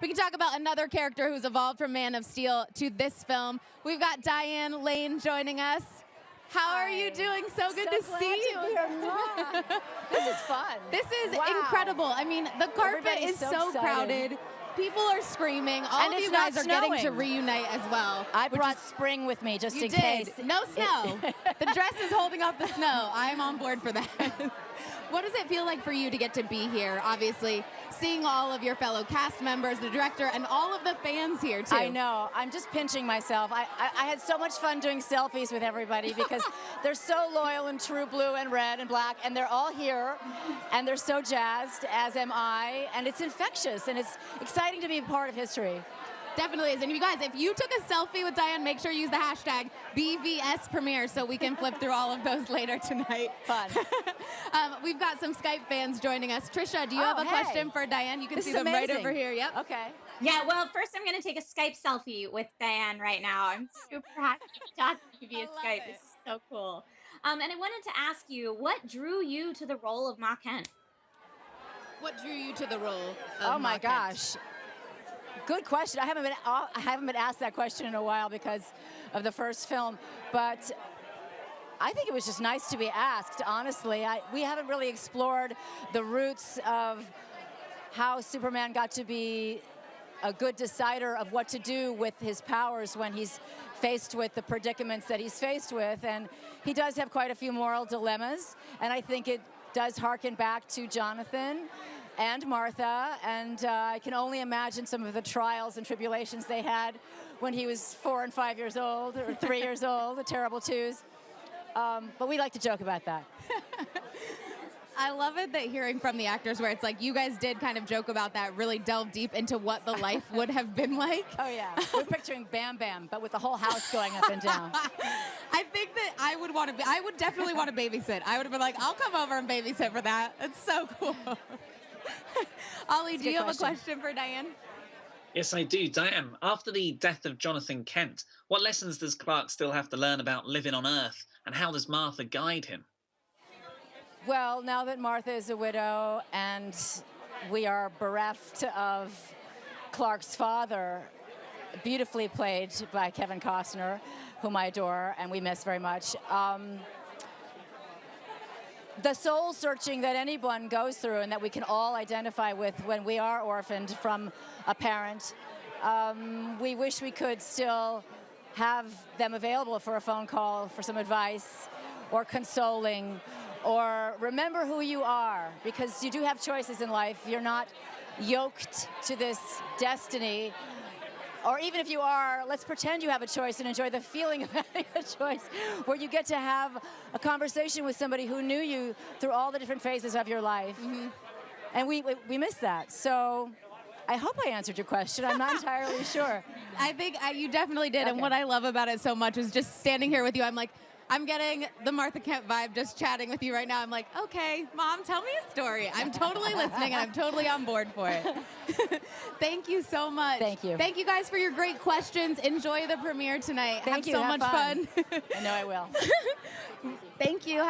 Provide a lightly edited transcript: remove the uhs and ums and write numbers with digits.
We can talk about another character who's evolved from Man of Steel to this film. We've got Diane Lane joining us. How are you doing? So good to see you. This is fun. This is incredible. I mean, the carpet Everybody's is so crowded. People are screaming. All And of it's you guys not are getting snowing. to reunite as well. I brought spring with me just You in did. case. No snow. The dress is holding off the snow. I'm on board for that. What does it feel like for you to get to be here? Obviously, seeing all of your fellow cast members, the director, and all of the fans here, too. I know. I'm just pinching myself. I had so much fun doing selfies with everybody because they're so loyal and true blue and red and black, and they're all here, and they're so jazzed, as am I, and it's infectious, and it's exciting to be a part of history. Definitely is. And you guys, if you took a selfie with Diane, make sure you use the hashtag BVSPremiere so we can flip through all of those later tonight. Fun. We've got some Skype fans joining us. Trisha, do you have a question for Diane? You can see them right over here. Yep. Okay. Yeah, well, first I'm going to take a Skype selfie with Diane right now. I'm super happy to talk to you via Skype. This is so cool. And I wanted to ask you, what drew you to the role of Ma Kent? What drew you to the role of Oh my Ma Kent? gosh. Good question. I haven't been asked that question in a while because of the first film, but I think it was just nice to be asked, honestly. We haven't really explored the roots of how Superman got to be a good decider of what to do with his powers when he's faced with the predicaments that he's faced with. And he does have quite a few moral dilemmas, and I think it does harken back to Jonathan and Martha, and I can only imagine some of the trials and tribulations they had when he was 4 and 5 years old, or 3 years old, the terrible twos. But we like to joke about that. I love it that hearing from the actors where it's like you guys did kind of joke about that, really delve deep into what the life would have been like. Oh yeah, we're picturing Bam Bam, but with the whole house going up and down. I think that I would definitely want to babysit. I would have been like, I'll come over and babysit for that. It's so cool. Ollie, do you have a question for Diane? Yes, I do. Diane, after the death of Jonathan Kent, what lessons does Clark still have to learn about living on Earth, and how does Martha guide him? Well, now that Martha is a widow and we are bereft of Clark's father, beautifully played by Kevin Costner, whom I adore and we miss very much, the soul searching that anyone goes through and that we can all identify with when we are orphaned from a parent, we wish we could still have them available for a phone call, for some advice, or consoling, or remember who you are, because you do have choices in life. You're not yoked to this destiny. Or even if you are, let's pretend you have a choice and enjoy the feeling of having a choice, where you get to have a conversation with somebody who knew you through all the different phases of your life. Mm-hmm. And we miss that. So I hope I answered your question. I'm not entirely sure. I think you definitely did. Okay. And what I love about it so much is just standing here with you. I'm like, I'm getting the Martha Kent vibe just chatting with you right now. I'm like, okay, Mom, tell me a story. I'm totally listening, and I'm totally on board for it. Thank you so much. Thank you. Thank you guys for your great questions. Enjoy the premiere tonight. Thank you. Have so much fun. I know I will. Thank you. Have